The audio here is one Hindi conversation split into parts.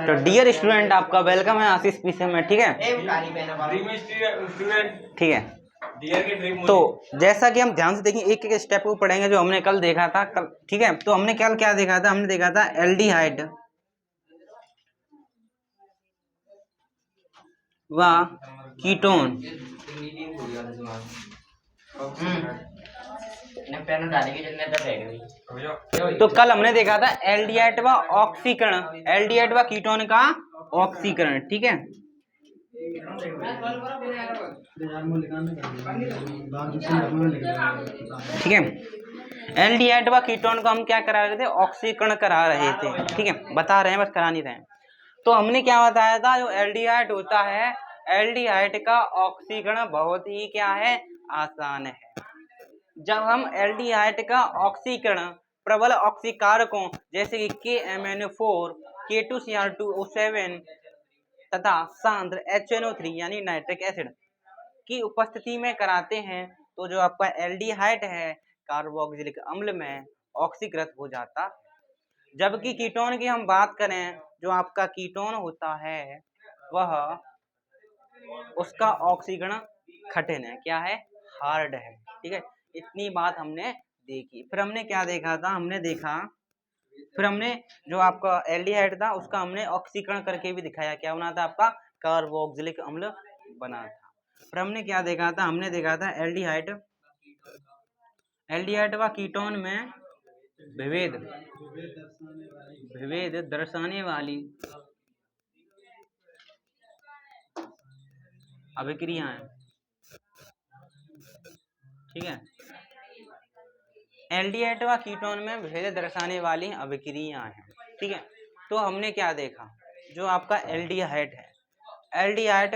तो डियर स्टूडेंट, आपका वेलकम है आशीष पीसी में। ठीक है, ठीक है। तो जैसा कि हम ध्यान से देखें, एक एक स्टेप को पढ़ेंगे जो हमने कल देखा था। कल, ठीक है, तो हमने कल क्या देखा था? हमने देखा था एल्डिहाइड व कीटोन। तो कल हमने देखा था एल्डिहाइड व ऑक्सीकरण, एल्डिहाइड व कीटोन का ऑक्सीकरण। ठीक है, ठीक है। एल्डिहाइड व कीटोन को हम क्या करा रहे थे? ऑक्सीकरण करा रहे थे। ठीक है, बता रहे हैं, बस करा नहीं रहे हैं। तो हमने क्या बताया था? जो एल्डिहाइड होता है, एल्डिहाइड का ऑक्सीकरण बहुत ही क्या है? आसान है। जब हम एल्डिहाइड का ऑक्सीकरण प्रबल ऑक्सीकारकों जैसे कि KMnO4, K2Cr2O7 तथा सांद्र HNO3 यानी नाइट्रिक एसिड की उपस्थिति में कराते हैं, तो जो आपका एल्डिहाइड है कार्बोक्सिलिक अम्ल में ऑक्सीकृत हो जाता है। जबकि कीटोन की हम बात करें, जो आपका कीटोन होता है वह उसका ऑक्सीकरण कठिन है, क्या है? हार्ड है। ठीक है, इतनी बात हमने देखी। फिर हमने क्या देखा था? फिर हमने जो आपका एल्डिहाइड था उसका हमने ऑक्सीकरण करके भी दिखाया। क्या बना था? आपका कार्बोक्सिलिक अम्ल बना था। फिर हमने क्या देखा था? हमने देखा था एल्डिहाइड व कीटोन में विभेद दर्शाने वाली अभिक्रियाएं। ठीक है, एल्डिहाइड व कीटोन में विभेद दर्शाने वाली अभिक्रियाएं हैं। ठीक है, तो हमने क्या देखा? जो आपका एल्डिहाइड है, एल्डिहाइड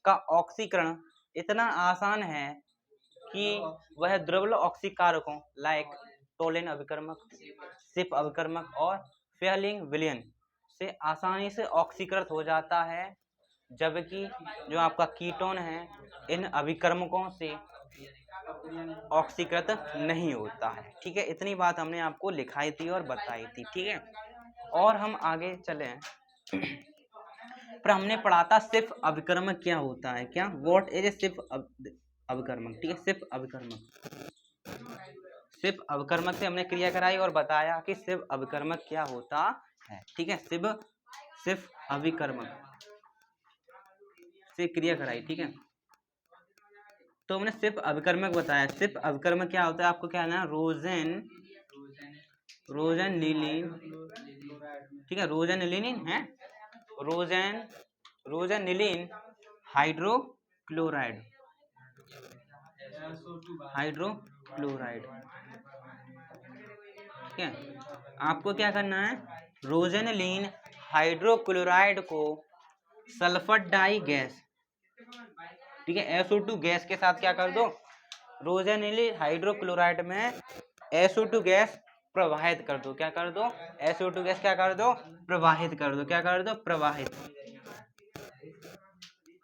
का ऑक्सीकरण इतना आसान है कि वह द्रव्य ऑक्सीकारकों लाइक टोलिन अभिकर्मक, सिप अभिकर्मक और फेलिंग विलयन से आसानी से ऑक्सीकृत हो जाता है। जबकि जो आपका कीटोन है इन अभिकर्मकों से ऑक्सीकृत नहीं होता है। ठीक है, इतनी बात हमने आपको लिखाई थी और बताई थी। ठीक है, और हम आगे चले। पर हमने पढ़ा था सिप अभिकर्मक क्या होता है। क्या? व्हाट इज ए सिप अभिकर्मक? ठीक है, सिप अभिकर्मक से हमने क्रिया कराई और बताया कि सिप अभिकर्मक क्या होता है। ठीक है, सिप अभिकर्मक से क्रिया कराई। ठीक है, तो हमने सिप अभिकर्मक बताया। सिप अभिकर्मक क्या होता है? आपको क्या है? रोजेनिलीन। ठीक है, रोजेनिलीन है, रोजेनिलीन हाइड्रोक्लोराइड। ठीक है, आपको क्या करना है? रोजेनिलीन हाइड्रोक्लोराइड को सल्फर डाई गैस, ठीक है, SO2 गैस के साथ क्या कर दो? रोजेनिलीन हाइड्रोक्लोराइड में SO2 गैस प्रवाहित कर दो। क्या कर दो? SO2 गैस क्या कर दो? प्रवाहित कर दो। क्या कर दो? प्रवाहित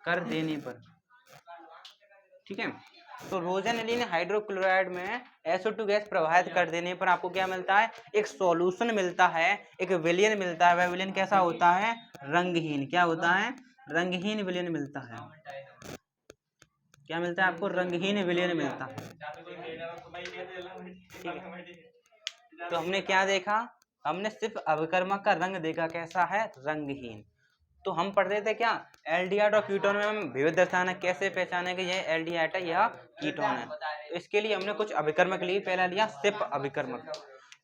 कर देने पर। ठीक है, तो रोजेनिलीन हाइड्रोक्लोराइड में SO2 गैस प्रवाहित कर देने पर आपको क्या मिलता है? एक सॉल्यूशन मिलता है, एक विलयन मिलता है। वह विलयन कैसा होता है? रंगहीन। क्या होता है? रंगहीन विलयन मिलता है। क्या मिलता है आपको? रंगहीन विलयन मिलता है। ठीक है, तो हमने क्या देखा? हमने सिर्फ अभिकर्मक का रंग देखा, कैसा है? रंगहीन। तो हम पढ़ रहे थे क्या? एल्डिहाइड और कीटोन में हम विभेद दर्शाना, कैसे पहचाने कि यह एल्डिहाइड है, यह कीटोन है। तो इसके लिए हमने कुछ अभिकर्मक लिए। पहला लिया सिप अभिकर्मक।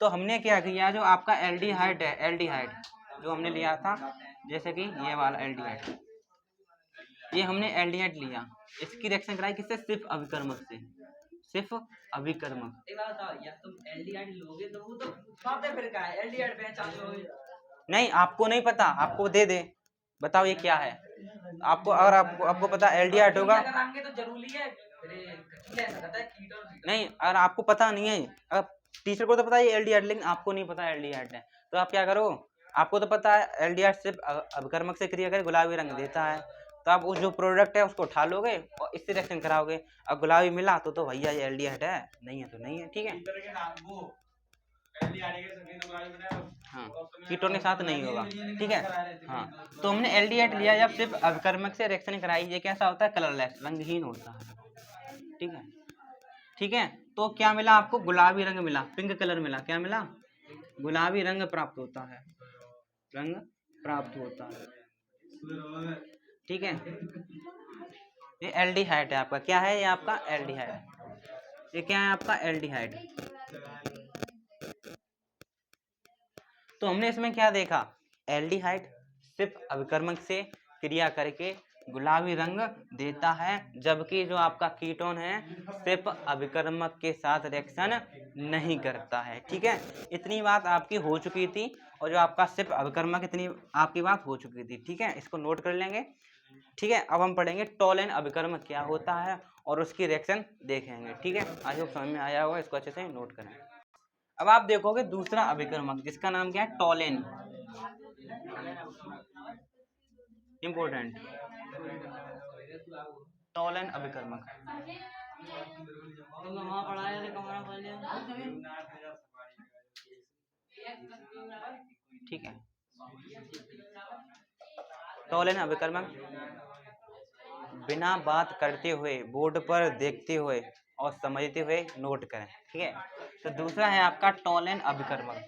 तो हमने क्या किया? जो आपका एल्डिहाइड है, एल्डिहाइड जो हमने लिया था, जैसे कि ये वाला एल्डिहाइड, ये हमने एल्डिहाइड लिया, इसकी रिएक्शन कराई किससे? सिप अभिकर्मक से। सिर्फ अभिकर्मक। नहीं, आपको नहीं पता, आपको दे दे, बताओ ये क्या है? आपको अगर आपको पता एल्डिहाइड होगा तो जरूरी है। नहीं, अगर आपको पता नहीं है, अगर टीचर को तो पता है एल्डिहाइड, लेकिन आपको नहीं पता एल्डिहाइड है, तो आप क्या करो? आपको तो पता है एल्डिहाइड सिर्फ अभिकर्मक से क्रिया कर गुलाबी रंग देता है, तो आप उस जो प्रोडक्ट है उसको उठा लोगे और इससे रिएक्शन कराओगे। अब गुलाबी मिला तो भैया ये एल्डिहाइड है, नहीं है तो नहीं है। ठीक है, हाँ, कीटोन के साथ नहीं होगा, ठीक है। हाँ, तो हमने एल्डिहाइड लिया जब सिर्फ अभिकर्मक से रिएक्शन कराई, ये कैसा होता है, कलरलेस, रंगहीन होता है, ठीक है। ठीक है, तो क्या मिला आपको, गुलाबी रंग मिला, पिंक कलर मिला, क्या मिला, गुलाबी रंग प्राप्त होता है, रंग प्राप्त होता है, ठीक है। ये एल्डिहाइड है आपका, क्या है ये आपका एल्डिहाइड, ये क्या है आपका एल्डिहाइड। तो हमने इसमें क्या देखा, एल्डिहाइड सिर्फ अभिकर्मक से क्रिया करके गुलाबी रंग देता है, जबकि जो आपका कीटोन है सिर्फ अभिकर्मक के साथ रिएक्शन नहीं करता है, ठीक है। इतनी बात आपकी हो चुकी थी, और जो आपका सिर्फ अभिकर्मक, इतनी आपकी बात हो चुकी थी, ठीक है। इसको नोट कर लेंगे, ठीक है। अब हम पढ़ेंगे टोलेन अभिकर्मक क्या होता है और उसकी रिएक्शन देखेंगे, ठीक है। आई होप समझ में आया होगा, इसको अच्छे से नोट करें। अब आप देखोगे दूसरा अभिकर्मक जिसका नाम क्या है, टोलेन, इंपोर्टेंट, टोलेन अभिकर्मक, ठीक है। टोलेन अभिकर्मक बिना बात करते हुए बोर्ड पर देखते हुए और समझते हुए नोट करें, ठीक है। तो दूसरा है आपका टोलेन अभिकर्मक।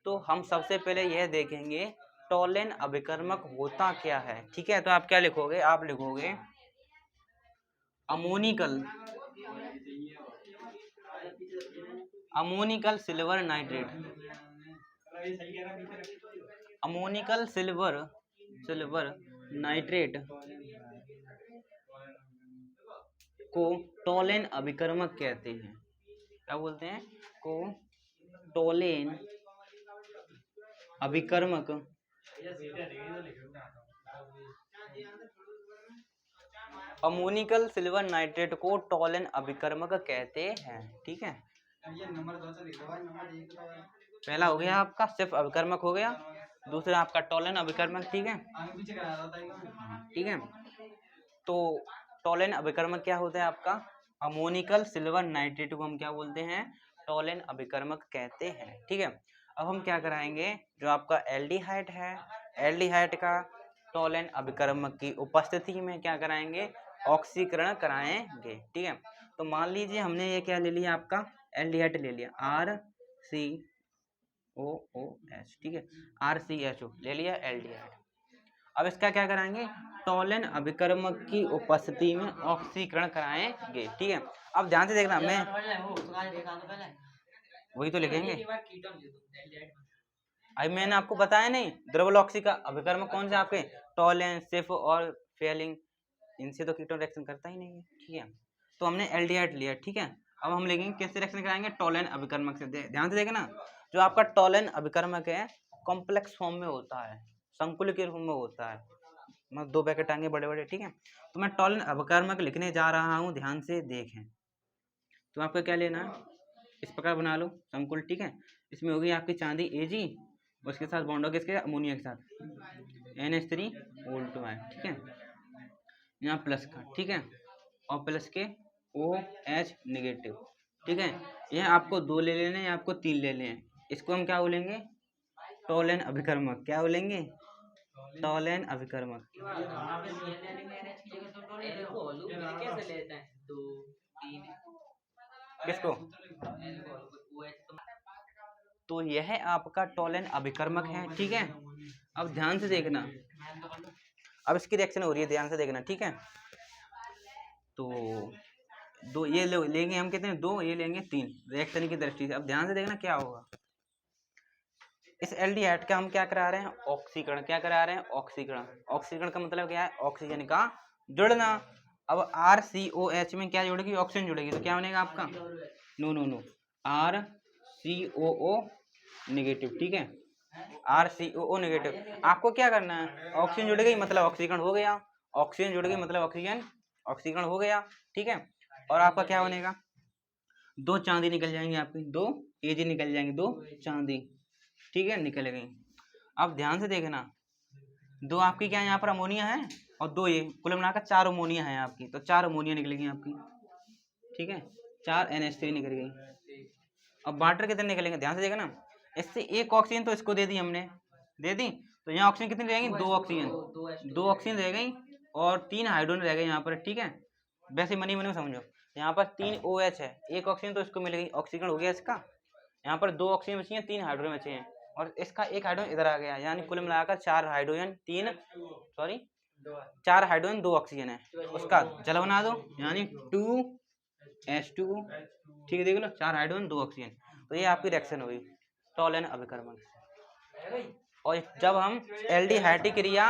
तो हम सबसे पहले यह देखेंगे टोलेन अभिकर्मक होता क्या है, ठीक है। तो आप क्या लिखोगे, आप लिखोगे ammoniacal, ammoniacal silver nitrate, ammoniacal silver, silver nitrate को टोलेन अभिकर्मक कहते हैं, क्या बोलते हैं, को टोलेन अभिकर्मक अमोनिकल सिल्वर नाइट्रेट को टोलेन अभिकर्मक कहते हैं, ठीक है। पहला हो गया आपका सिर्फ अभिकर्मक हो गया, दूसरा आपका टोलेन अभिकर्मक, ठीक है, ठीक है। तो टोलेन अभिकर्मक क्या होता है आपका, अमोनिकल सिल्वर नाइट्रेट को हम क्या बोलते हैं, टोलेन अभिकर्मक कहते हैं, ठीक है। अब हम क्या कराएंगे, जो आपका एल्डिहाइड है, एल्डिहाइड का टोलेन अभिकर्मक की उपस्थिति में क्या कराएंगे, ऑक्सीकरण कराएंगे, ठीक है। तो मान लीजिए हमने ये क्या ले लिया, आपका एल्डिहाइड ले लिया, RCOOH, ठीक है, RCHO ले लिया एल्डिहाइड। अब इसका क्या कराएंगे, टोलेन अभिकर्मक की उपस्थिति में ऑक्सीकरण कराएंगे, ठीक है। अब ध्यान से देखना, मैं वही तो लिखेंगे, अभी मैंने आपको बताया नहीं, द्रवल ऑक्सी का अभिकर्मक कौन से आपके, टोलेन, सिफ और फेलिंग, इनसे तो कीटोन रिएक्शन करता ही नहीं है, ठीक है। तो हमने एल्डिहाइड लिया, ठीक है। अब हम लेंगे किससे रिएक्शन कराएंगे, टोलेन अभिकर्मक से। ध्यान से देखना, जो आपका टोलेन अभिकर्मक है कॉम्प्लेक्स फॉर्म में होता है, संकुल के रूप में होता है, मतलब दो पैकेट आएंगे बड़े बड़े, ठीक है। तो मैं टोलेन अभिकर्मक लिखने जा रहा हूँ, ध्यान से देखें। तो आपको क्या लेना है, इस प्रकार बना लो संकुल, ठीक है। इसमें होगी आपकी चांदी Ag, उसके साथ बॉन्ड होगा इसके अमोनिया के साथ NH3O2, ठीक है, यहाँ प्लस का, ठीक है, और प्लस के OH नेगेटिव, ठीक है। यह आपको 2 ले लेने हैं, आपको 3 ले लेने हैं, इसको हम क्या बोलेंगे, टोलेन अभिकर्मक, क्या बोलेंगे, टोलेन अभिकर्मक। किसको, तो यह आपका टोलेन अभिकर्मक है, ठीक है। अब ध्यान से देखना, अब इसकी रिएक्शन हो रही है, ध्यान से देखना, ठीक है। तो दो ये लेंगे हम, कितने, 2, ये लेंगे 3, रिएक्शन की दृष्टि से। अब ध्यान से देखना क्या होगा, इस एल्डिहाइड का हम क्या करा रहे हैं, ऑक्सीकरण, क्या करा रहे हैं, ऑक्सीकरण। ऑक्सीकरण का मतलब क्या है, ऑक्सीजन का जुड़ना। अब RCOH में क्या जुड़ेगी, ऑक्सीजन जुड़ेगी, तो क्या बनेगा आपका, no no no, RCOO negative, ठीक है, RCOO नेगेटिव। आपको क्या करना है, ऑक्सीजन जुड़ गई मतलब ऑक्सीकरण हो गया, ऑक्सीजन जुड़ गई मतलब ऑक्सीजन ऑक्सीकरण हो गया, ठीक है। और आपका क्या बनेगा, 2 चांदी निकल जाएंगे आपकी, 2 Ag निकल जाएंगे, 2 चांदी, ठीक है, निकल गई। अब ध्यान से देखना, 2 आपकी क्या यहाँ पर अमोनिया है, और 2 ये कुल मिलाकर 4 अमोनिया है आपकी, तो 4 अमोनिया निकलेगी आपकी, ठीक है, 4 NH3 निकल गई। अब वाटर कितने निकलेंगे, ध्यान से देखा ना, इससे एक ऑक्सीजन तो इसको दे दी हमने, दे दी, तो यहाँ ऑक्सीजन कितनी रहेगी, 2 ऑक्सीजन, 2 ऑक्सीजन रह गई और 3 हाइड्रोजन रह गए यहाँ पर, ठीक है। वैसे मनी मनी में समझो, यहाँ पर 3 OH है, एक ऑक्सीजन तो इसको मिल गई, ऑक्सीजन हो गया इसका, यहाँ पर 2 ऑक्सीजन बची हैं, 3 हाइड्रोजन बचे हैं और इसका एक हाइड्रोजन इधर आ गया, यानी कुल मिलाकर 4 हाइड्रोजन 4 हाइड्रोजन 2 ऑक्सीजन है, उसका जल बना दो, यानी 2H2, ठीक है, देख लो 4 हाइड्रोजन 2 ऑक्सीजन, तो ये आपकी रिएक्शन हुई टॉलन अभिकर्मक। और जब हम एल्डिहाइड की क्रिया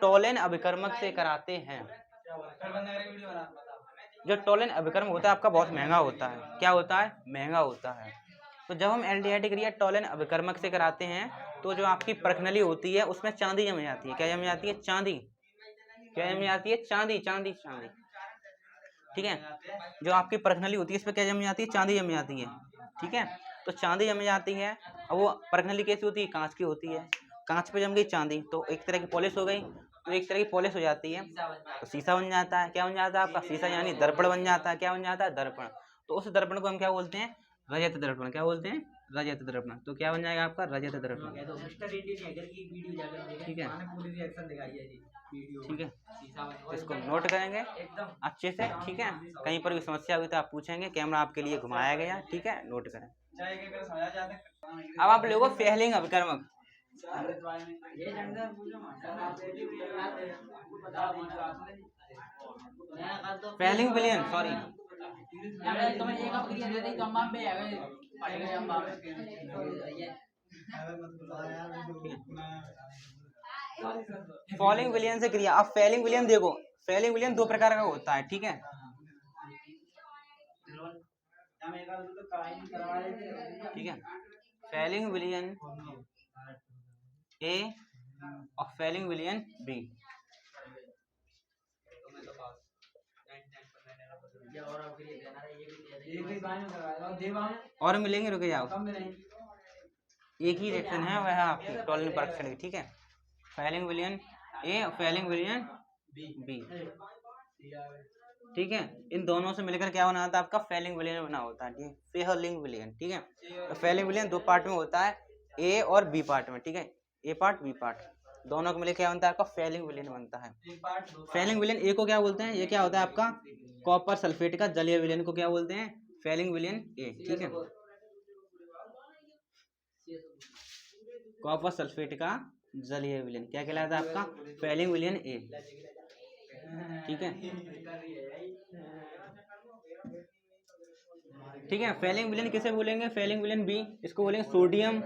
टॉलन अभिकर्मक से कराते हैं, जो टॉलन अभिकर्मक होता है आपका बहुत महंगा होता है, क्या होता है, महंगा होता है। तो जब हम एल्डिहाइड की क्रिया टॉलन अभिकर्मक से कराते हैं तो जो आपकी परखनली होती है उसमें चांदी जम जाती है, क्या जम जाती है, चांदी, क्या जम जाती है, चांदी, चांदी, चांदी, ठीक है। जो आपकी परखनली होती है इसमें क्या जम जाती है, चांदी जम जाती है, ठीक है। तो चांदी जम जाती है, अब वो परखनली कैसी होती है, कांच की होती है, कांच पे जम गई चांदी तो एक तरह की पॉलिश हो गई, तो एक तरह की पॉलिश हो जाती है तो शीशा बन जाता है, क्या बन जाता है आपका, शीशा, यानी दर्पण बन जाता है, क्या बन जाता है, दर्पण। तो उस दर्पण को हम क्या बोलते हैं, रजत दर्पण, क्या बोलते हैं, रजत दर्पण। तो क्या बन जाएगा आपका, रजत दर्पण, ठीक है, ठीक है, इसको नोट करेंगे अच्छे से, ठीक है। कहीं पर भी समस्या हुई तो आप पूछेंगे, कैमरा आपके लिए घुमाया गया, ठीक है, नोट करें। अब आप लोगों को फेहलिंग अभिकर्मक, फेहलिंग विलयन, सॉरी, फॉलिंग विलयन से क्रिया। अब फेलिंग विलयन देखो, फेलिंग विलयन 2 प्रकार का होता है, ठीक है, ठीक है, फेलिंग विलयन ए और फेलिंग विलयन बी। और मिलेंगे, रुके जाओ, एक ही रिएक्शन है वह आपकी टॉलन परीक्षण की, ठीक है, फेलिंग विलयन ए और फेलिंग विलयन बी, ठीक है। इन दोनों से मिलकर क्या बना होता है आपका, फेलिंग विलयन बना होता है, ठीक है, फेहलिंग विलयन, ठीक है। तो फेलिंग विलयन 2 पार्ट में होता है, ए और बी पार्ट में, ठीक है, ए पार्ट बी पार्ट, दोनों को मिलकर क्या बनता है आपका, फेलिंग विलयन बनता है। फेलिंग विलयन ए को क्या बोलते हैं, ये क्या होता है आपका कॉपर सल्फेट का जलीय विलयन को क्या बोलते हैं, फेलिंग विलयन ए, ठीक है, कॉपर सल्फेट का जलीय विलयन क्या कहलाता है आपका, फेलिंग विलयन ए, ठीक है, ठीक है। फेलिंग विलयन किसे बोलेंगे, फेलिंग विलयन बी, इसको बोलेंगे sodium,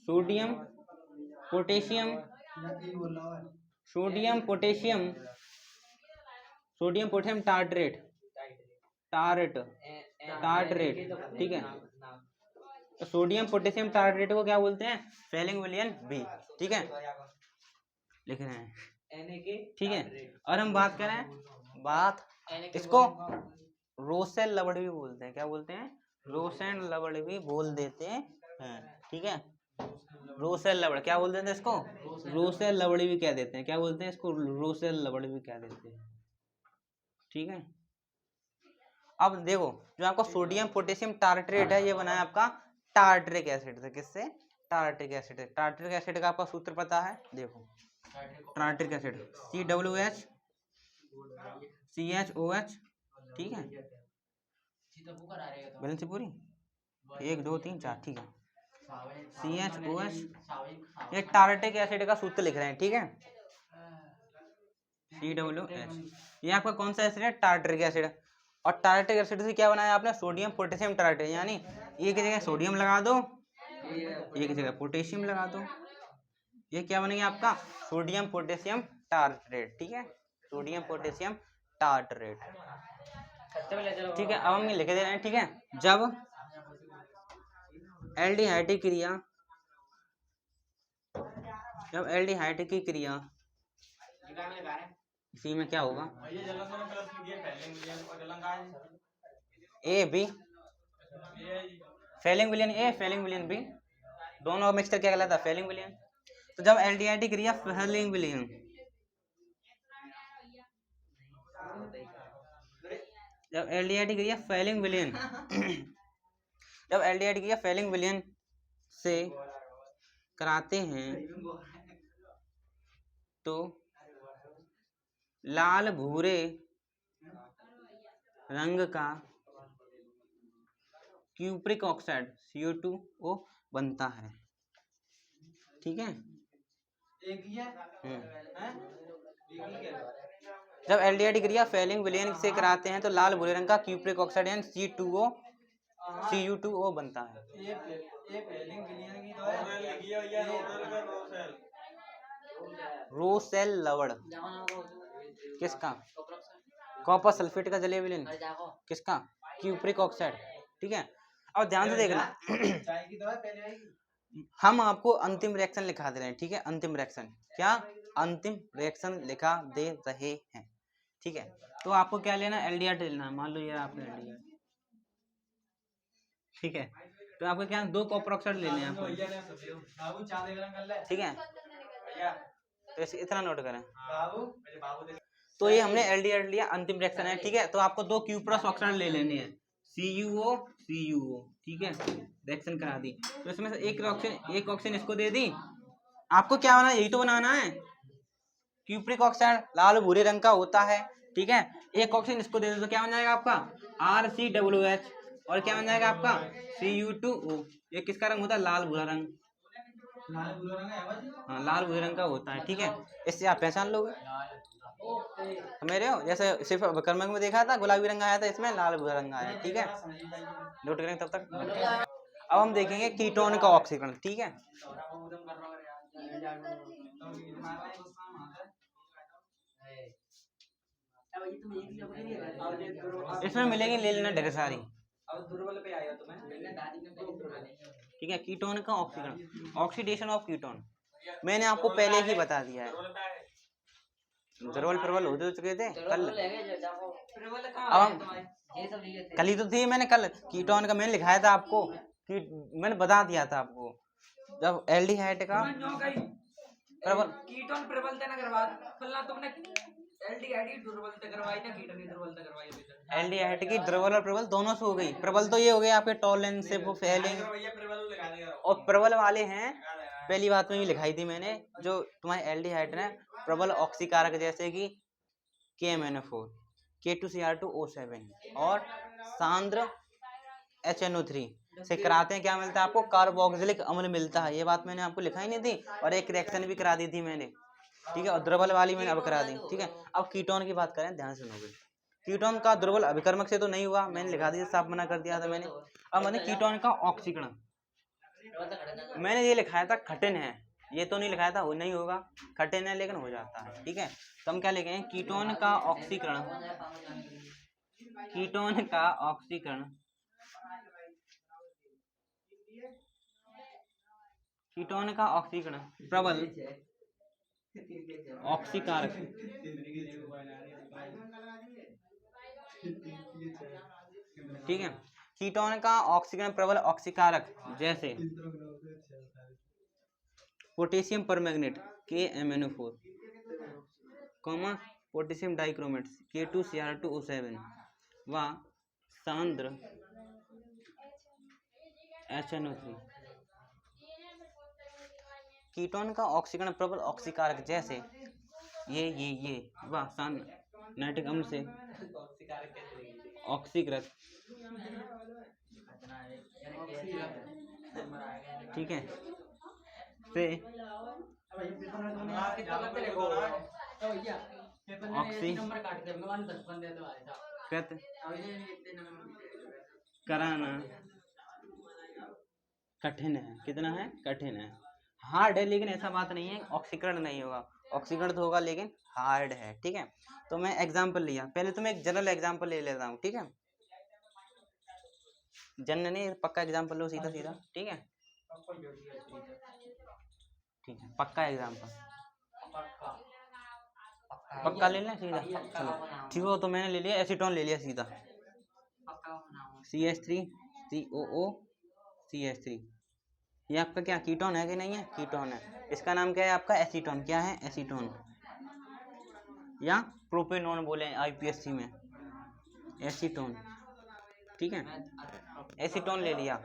sodium potassium, sodium potassium, sodium potassium tartrate, tartrate, ठीक है। तो सोडियम पोटेशियम टार्टरेट को क्या बोलते हैं, फेलिंग विलयन बी, ठीक है, लिख रहे हैं, ठीक है। और हम बात करें, बात इसको रोसेल लवड़ भी बोलते हैं, क्या बोलते हैं, रोसेन लवड़ भी बोल देते हैं, ठीक है, रोसेल लवड़ क्या बोल देते हैं इसको, रोसेल लवड़ी भी कह देते हैं, क्या बोलते हैं इसको, रोसेल लवड़ भी कह देते हैं, ठीक है। अब देखो जो आपका सोडियम पोटेशियम टार्टरेट है ये बना है आपका टार्टरिक एसिड से, किससे, टार्टरिक एसिड। टार्टरिक एसिड का आपका सूत्र पता है, देखो टार्टरिक एसिड COOH CHOH, ठीक है, बैलेंस पूरी 1 2 3 4, ठीक है, CHOH, ये टार्टरिक एसिड का सूत्र लिख रहे हैं, ठीक है, COOH, ये आपका कौन सा एसिड है, टार्टरिक एसिड। और टार्टरिक एसिड से क्या बनाया आपने, सोडियम पोटेशियम टार्टरेट, यानी एक जगह सोडियम लगा दो, एक जगह पोटेशियम लगा दो, ये क्या बनेगा आपका, सोडियम पोटेशियम टार्टरेट, ठीक है, सोडियम पोटेशियम टार्टरेट, ठीक है। अब हम लिख दे रहे हैं, ठीक है, जब एल्डिहाइड की क्रिया, जब एल्डिहाइड की क्रिया इसी में क्या होगा, ए बी, फेलिंग विलयन ए फेलिंग विलयन बी, दोनों का मिक्सचर क्या कहलाता है, फेलिंग विलयन। तो जब एल्डिहाइड की क्रिया फेलिंग विलयन, जब एल्डिहाइड की क्रिया फेलिंग विलयन जब एल्डिहाइड की फेलिंग विलयन से कराते हैं तो लाल भूरे रंग का क्यूप्रिक ऑक्साइड CO2O बनता है। ठीक है। जब एल्डिहाइड की क्रिया फेलिंग विलयन से कराते हैं तो लाल भूरे रंग का क्यूप्रिक ऑक्साइड यानी CU2O बनता है। रोसेल लवण किसका? कॉपर सल्फेट का जलीय विलयन किसका? Cupric oxide. ठीक है। अब ध्यान से देखना हम आपको अंतिम रिएक्शन लिखा दे रहे हैं। ठीक है, अंतिम रिएक्शन क्या? अंतिम रिएक्शन लिखा दे रहे हैं। ठीक है, तो आपको क्या लेना? एल्डिहाइड लेना। मान लो यार आपने एल्डिहाइड, ठीक है, तो आपको क्या 2 कॉपर ऑक्साइड लेने हैं आपको। ठीक है, तो इतना नोट करें। तो ये हमने एल्डिहाइड लिया, अंतिम रिएक्शन है। ठीक है, तो आपको 2 क्यूप्रस ऑक्साइड ले लेने हैं, CuO CuO। ठीक है, रिएक्शन करा दी, तो इसमें से एक ऑक्सीजन इसको दे दी। आपको क्या बनाना? यही तो बनाना है। क्यूप्रिक ऑक्साइड लाल भूरे रंग का होता है। ठीक है, एक ऑक्सीजन इसको दे दो तो क्या बन जाएगा आपका? RCOOH। और क्या बन जाएगा आपका? CU2O। ये किसका रंग होता है? लाल भूरा रंग। हाँ, लाल भूरे रंग का होता है। ठीक है, इससे आप पहचान लोगे। मेरे हो जैसे सिर्फ विक्रमक में देखा था गुलाबी रंग आया था, इसमें लाल भूरा रंग आया। ठीक है, नोट करेंगे तब तक। अब हम देखेंगे कीटोन का ऑक्सीकरण। ठीक है, इसमें मिलेगी, ले लेना ढेर सारी। ठीक है, कीटोन का ऑक्सीकरण, ऑक्सीडेशन ऑफ कीटोन मैंने आपको पहले ही बता दिया है। प्रबल हो चुके थे कल। अब कल ही तो थी, मैंने कल कीटोन का मैंने लिखाया था आपको, कि मैंने बता दिया था आपको। जब एल्डिहाइड का प्रबल कीटोन प्रबलता न करवा फलना तुमने एल्डिहाइड की दुर्बलता करवाई ना कीटोन की दुर्बलता करवाई। एल्डिहाइड की दुर्बल और प्रबल दोनों से हो गई। प्रबल तो ये हो गया आपके टॉलरेंस से वो फेलिंग, और प्रबल वाले हैं पहली बात में ही लिखाई थी मैंने, जो तुम्हारे एल्डिहाइड है प्रबल ऑक्सीकारक, जैसे कि KMnO4, K2Cr2O7 और सांद्र HNO3 से कराते हैं। क्या मिलता है आपको? कार्बोक्सिलिक अम्ल मिलता है। ये बात मैंने आपको लिखाई नहीं थी, और एक रिएक्शन भी करा दी थी मैंने। ठीक है, और द्रवल वाली मैंने अब करा दी। ठीक है, अब कीटोन की बात करें, ध्यान से सुनोगे। कीटोन का द्रवल अभिकर्मक से तो नहीं हुआ, मैंने लिखा दिया, साफ मना कर दिया था मैंने। अब मैंने कीटोन का ऑक्सीकरण, मैंने ये लिखाया था कठिन है, ये तो नहीं लिखाया था वो नहीं होगा, कठिन है लेकिन हो जाता है। ठीक है, तो हम क्या लिखेंगे? कीटोन का ऑक्सीकरण, कीटोन का ऑक्सीकरण, कीटोन का ऑक्सीकरण प्रबल ऑक्सीकारक, ठीक है, कीटोन का ऑक्सीकरण प्रबल ऑक्सीकारक, जैसे potassium permanganate KMnO4, potassium dichromate K2Cr2O7 व सांद्र HNO3। कीटोन का ऑक्सीकरण प्रबल ऑक्सीकारक, जैसे ये व नाइट्रिक अम्ल से ऑक्सीकृत। ठीक है, से ऑक्सीकृत कराना कठिन है। कितना है? कठिन है, हार्ड है, लेकिन ऐसा बात नहीं है ऑक्सीकरण नहीं होगा, ऑक्सीकरण तो होगा लेकिन हार्ड है। ठीक है, तो मैं एग्जांपल लिया, पहले तो मैं एक जनरल एग्जांपल ले लेता हूँ। ठीक है, जनरल नहीं, पक्का एग्जांपल लो सीधा सीधा। ठीक है, ठीक है, पक्का एग्जांपल, पक्का ले लें सीधा। चलो ठीक हो, तो मैंने ले लिया एसीटोन, ले लिया सीधा, CH3COO CH3। ये आपका क्या कीटोन है कि नहीं है? कीटोन है। इसका नाम क्या है आपका? एसीटोन। क्या है? एसीटोन, या प्रोपेनोन बोले IPSC में, एसीटोन। ठीक है, एसीटोन ले लिया।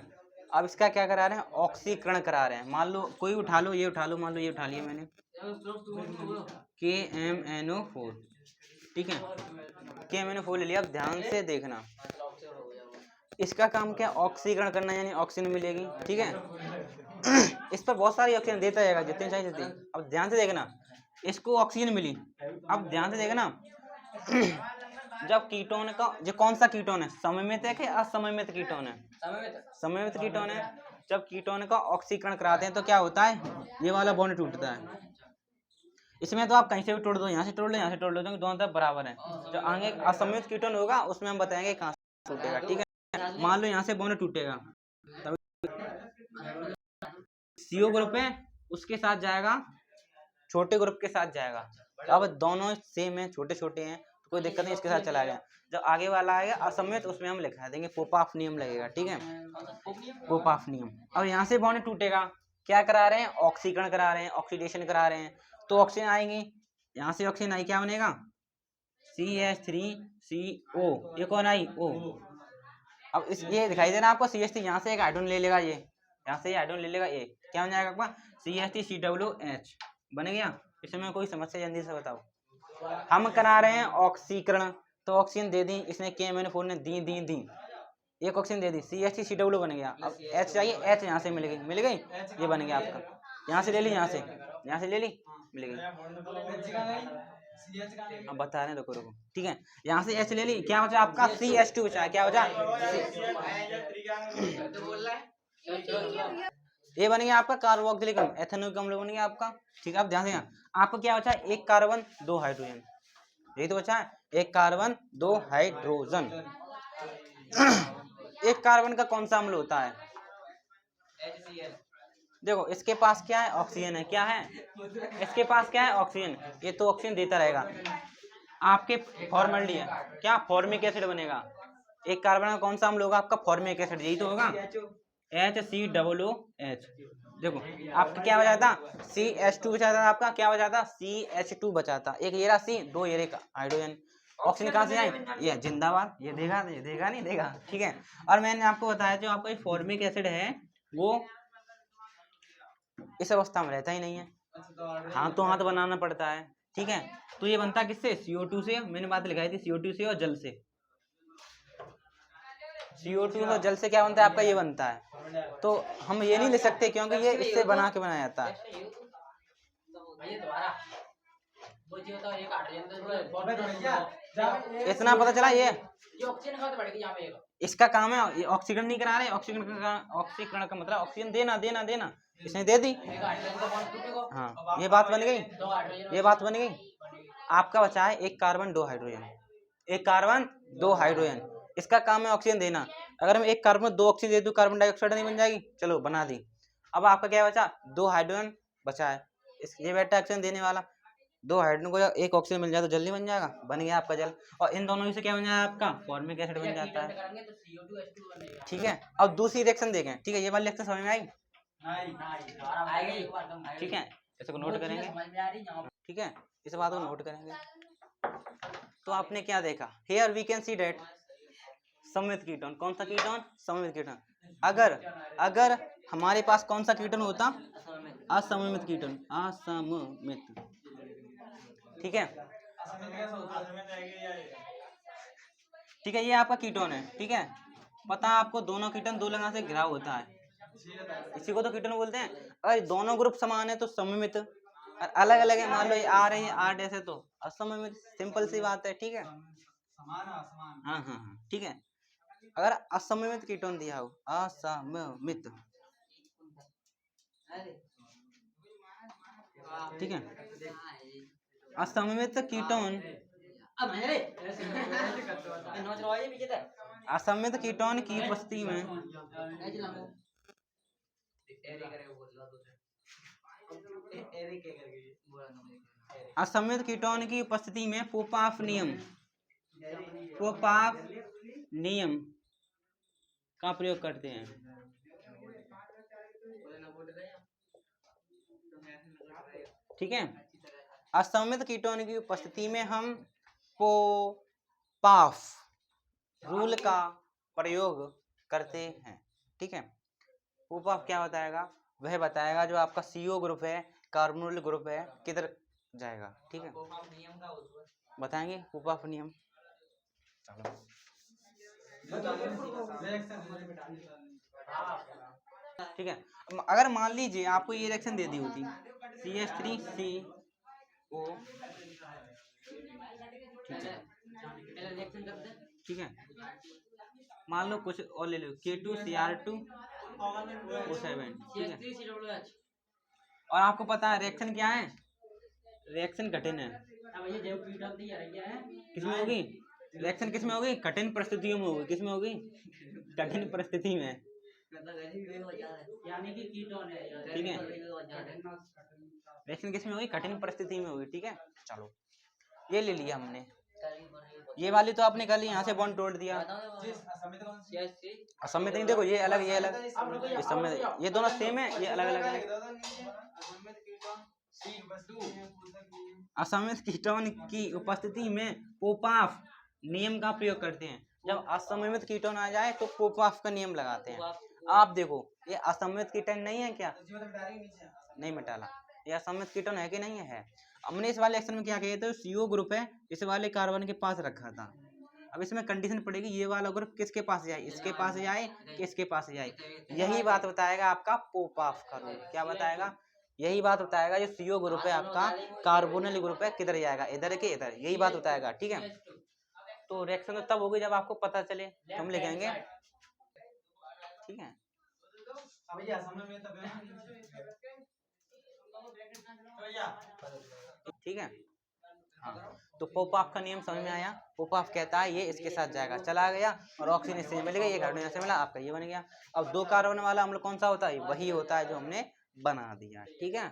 अब इसका क्या करा रहे हैं, ऑक्सीकरण करा रहे हैं। मान लो कोई उठा लो, ये उठा लो, मान लो ये उठा लिया मैंने, KMnO4, ठीक है, KMnO4 ले लिया। अब ध्यान से देखना, इसका काम क्या, ऑक्सीकरण करना, यानी ऑक्सीजन मिलेगी, ठीक है। इस पर बहुत सारी ऑक्सीजन देता जाएगा, जितने चाहिए जितने। अब ध्यान से देखना, इसको ऑक्सीजन मिली। अब ध्यान से देखना, जब कीटोन का, जो कौन सा कीटोन है, सममित है कि असममित कीटोन है, सममित कीटोन है। जब कीटोन का ऑक्सीकरण कराते हैं तो क्या होता है, ये वाला बॉन्ड टूटता है। इसमें तो आप कहीं से भी तोड़ दो, यहाँ से तोड़ लो, यहाँ से तोड़ लो, क्योंकि दोनों तरफ बराबर है। जो आगे असममित कीटोन होगा उसमें हम बताएंगे कहाँ से टूटेगा, ठीक है। मान लो यहाँ से बॉन्ड टूटेगा, तब CO ग्रुप है, उसके साथ जाएगा, छोटे ग्रुप के साथ जाएगा। अब दोनों सेम है, छोटे छोटे हैं, तो कोई दिक्कत नहीं, इसके साथ चला गया। जब आगे वाला आएगा असममित, उसमें हम लिखा देंगे पोपाफ नियम लगेगा, ठीक है, पोपाफ नियम। अब यहाँ से बॉन्ड टूटेगा, क्या करा रहे हैं, ऑक्सीकरण करा रहे हैं, ऑक्सीडेशन करा रहे हैं, तो ऑक्सीजन आएंगी, यहाँ से ऑक्सीजन आई, क्या बनेगा, CH3CO, ये कौन आई, O। अब इस ये दिखाई दे रहा है आपको, CH3, यहाँ से एक हाइड्रोजन ले लेगा, ये यहाँ से हाइड्रोजन ले लेगा, ये क्या बन जाएगा आपका, CH3COOH बन गया। इसमें कोई समस्या, जल्दी से बताओ। हम करा रहे हैं ऑक्सीकरण, तो ऑक्सीजन दे दी इसने, KMnO4 ने दी, एक ऑक्सीजन दे दी, CH3COO बन गया। अब H चाहिए, H यहाँ से मिल गई, ये बन गया आपका, यहाँ से ले ली, यहाँ से ले ली, मिल गई। अब बता रहे हैं, रुको, ठीक है, यहाँ से H ले ली, क्या बचा आपका, CH2 बचा, क्या बचा, ये बन गया आपका कार्बोक्सिलिक अम्ल, एथेनोइक अम्ल बन गया आपका, ठीक है। अब ध्यान से, आपको क्या बचा, एक कार्बन, दो हाइड्रोजन, यही तो बचा है, एक कार्बन, दो हाइड्रोजन। एक कार्बन का कौन सा अम्ल होता है, देखो इसके पास क्या है, ऑक्सीजन है, क्या है, इसके पास क्या है, ऑक्सीजन, ये तो ऑक्सीजन देता रहेगा। आपके फॉर्मल्डी है, क्या फॉर्मिक एसिड बनेगा। एक कार्बन का कौन सा अम्ल होगा आपका, फॉर्मिक एसिड, यही तो होगा, HCOOH। देखो आपका क्या बचा था, CH2 बचा था, आपका क्या बचा था, CH2 बचा था, एक ये रहा C, दो ये रहा हाइड्रोजन। ऑक्सीजन कहाँ से आए, ये जिंदाबाद, ये देगा नहीं देगा, ठीक है। और मैंने आपको बताया, जो आपका फॉर्मिक एसिड है वो इस अवस्था में रहता ही नहीं है, हाथ बनाना पड़ता है, ठीक है। तो ये बनता किससे, CO2 से, मैंने बात लिखाई थी, CO2 से और जल से। CO2 और जल से क्या बनता है आपका, ये बनता है। तो हम ये नहीं ले सकते, क्योंकि ये इससे बना के बनाया जाता है। इतना पता चला, ये इसका काम है, ये ऑक्सीकरण नहीं करा रहे, ऑक्सीकरण का मतलब ऑक्सीजन देना, इसने दे दी, हाँ, ये बात बन गई, आपका बचा है एक कार्बन, दो हाइड्रोजन, इसका काम है ऑक्सीजन देना। अगर मैं एक कार्बन दो ऑक्सीजन दे दूं, कार्बन डाइऑक्साइड नहीं बन जाएगी, चलो बना दी। अब आपका क्या बचा, दो हाइड्रोजन बचा है, ये बैठा ऑक्सीजन देने वाला, दो हाइड्रोजन को एक ऑक्सीजन मिल जाए तो जल नहीं बन जाएगा, बन गया आपका जल। और इन दोनों से क्या बन जाएगा आपका, फॉर्मिक एसिड बन जाता है, ठीक है। अब दूसरी रिएक्शन देखें, ठीक है, ये वाली रिएक्शन समझ में आई, ठीक है, इसको नोट करेंगे, ठीक है, इस बात को नोट करेंगे। तो आपने क्या देखा, here we can see that सममित कीटोन, कौन सा कीटोन, सममित कीटोन। अगर हमारे पास कौन सा कीटोन होता, असममित कीटोन, असममित, ठीक है, ठीक है, ये आपका कीटोन है, ठीक है। पता है आपको, दोनों कीटोन दो लगा से घिरा होता है, इसी को तो कीटोन बोलते हैं। अगर दोनों ग्रुप समान है तो सममित, और अलग अलग है, मान लो ये R है, ये R ऐसे, तो असममित, सिंपल सी बात है, ठीक है, हाँ, ठीक है। अगर असममित कीटोन दिया हो, असममित, ठीक है, असममित कीटोन, असममित कीटोन की उपस्थिति में, असममित कीटोन की उपस्थिति में पोपाफ नियम का प्रयोग करते हैं, ठीक है। असममित कीटोन की उपस्थिति में हम पोपाफ रूल का प्रयोग करते हैं, ठीक है। पोपाफ क्या बताएगा, वह बताएगा जो आपका CO ग्रुप है, कार्बोनिल ग्रुप है, किधर जाएगा। ठीक है, बताएंगे पोपाफ नियम। चलो ठीक है, अगर मान लीजिए आपको ये रिएक्शन दे दी होती CH3CO, ठीक है, मान लो कुछ और ले लो K2Cr2O7, ठीक है, और आपको पता है रिएक्शन क्या है, रिएक्शन कठिन है। किसमें होगी रिएक्शन, किसमें होगी, कठिन परिस्थितियों में होगी। किसमें होगी, कठिन परिस्थिति में, ठीक है, रिएक्शन किसमें होगी, कठिन परिस्थिति में होगी। ठीक है, चलो ये ले लिया हमने, ये वाली तो आपने कर ली, यहाँ से बॉन्ड तोड़ दिया। असमित नहीं, देखो ये अलग ये अलग, ये सम्मित, ये दोनों सेम है, ये अलग अलग है। असमित कीटोन की उपस्थिति में पोपाफ नियम का प्रयोग करते हैं। जब असमित कीटोन आ जाए तो पोपाफ का नियम लगाते हैं। आप देखो ये असमित कीटोन नहीं है क्या, नहीं मिटाला, ये असमित कीटोन है कि नहीं है। हमने इस वाले एक्शन में क्या किया था, CO ग्रुप है, इस वाले कार्बन के पास रखा था। अब इसमें कंडीशन पड़ेगी ये वाला ग्रुप किसके पास जाए, इसके पास जाए कि इसके पास जाए। यही बात बताएगा आपका पोपाफ का रूल। क्या बताएगा, यही बात बताएगा जो CO ग्रुप है आपका, कार्बोनिल ग्रुप है, किधर जाएगा, इधर के इधर, यही बात बताएगा। ठीक है, तो रिएक्शन तो तब होगी जब आपको पता चले, हम लिखेंगे। ठीक है, ठीक है, हाँ, तो पोपाफ का नियम समझ में आया। पोपाफ कहता है ये इसके साथ जाएगा, चला गया, और ऑक्सीजन इससे मिल गई, ये हाइड्रोजन से मिला, आपका ये बन गया। अब 2 कार्बन वाला अम्ल कौन सा होता है, वही होता है जो हमने बना दिया। ठीक है,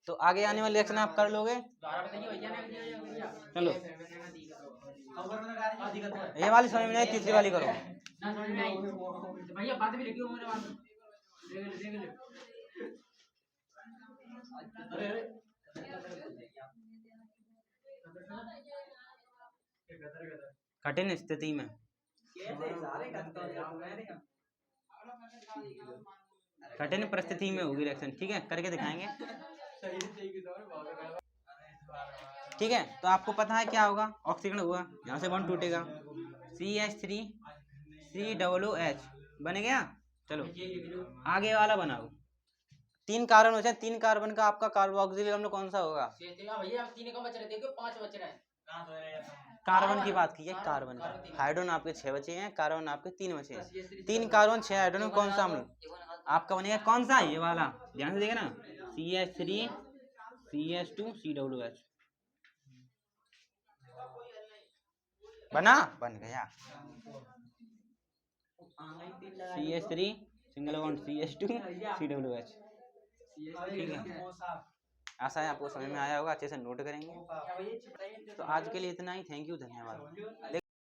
तो आगे आने वाले रिएक्शन आप कर लोगे। चलो ये वाली समझ में नहीं, तीसरी वाली करो। कठिन स्थिति में, कठिन परिस्थिति में होगी रिएक्शन। ठीक है, करके दिखाएंगे। ठीक है, तो आपको पता है क्या होगा, ऑक्सीजन हुआ, यहाँ से बॉन्ड टूटेगा, CH3 COOH बन गया। चलो आगे वाला बनाओ, 3 कार्बन हो जाए, 3 कार्बन का आपका कार्बोक्सिलिक अम्ल कौन सा होगा, कार्बन की बात की है, कार्बन का, हाइड्रोजन आपके 6 बचे हैं, कार्बन आपके 3 बचे हैं। 3 कार्बन 6 हाइड्रोजन, कौन सा अम्ल आपका बनेगा, कौन सा, ये वाला, ध्यान से देखना, CH3 CH2 COOH बना, बन गया। CH3 single bond CH2 COOH। ठीक है, आशा है आपको समझ में आया होगा, अच्छे से नोट करेंगे। तो आज के लिए इतना ही, थैंक यू, धन्यवाद।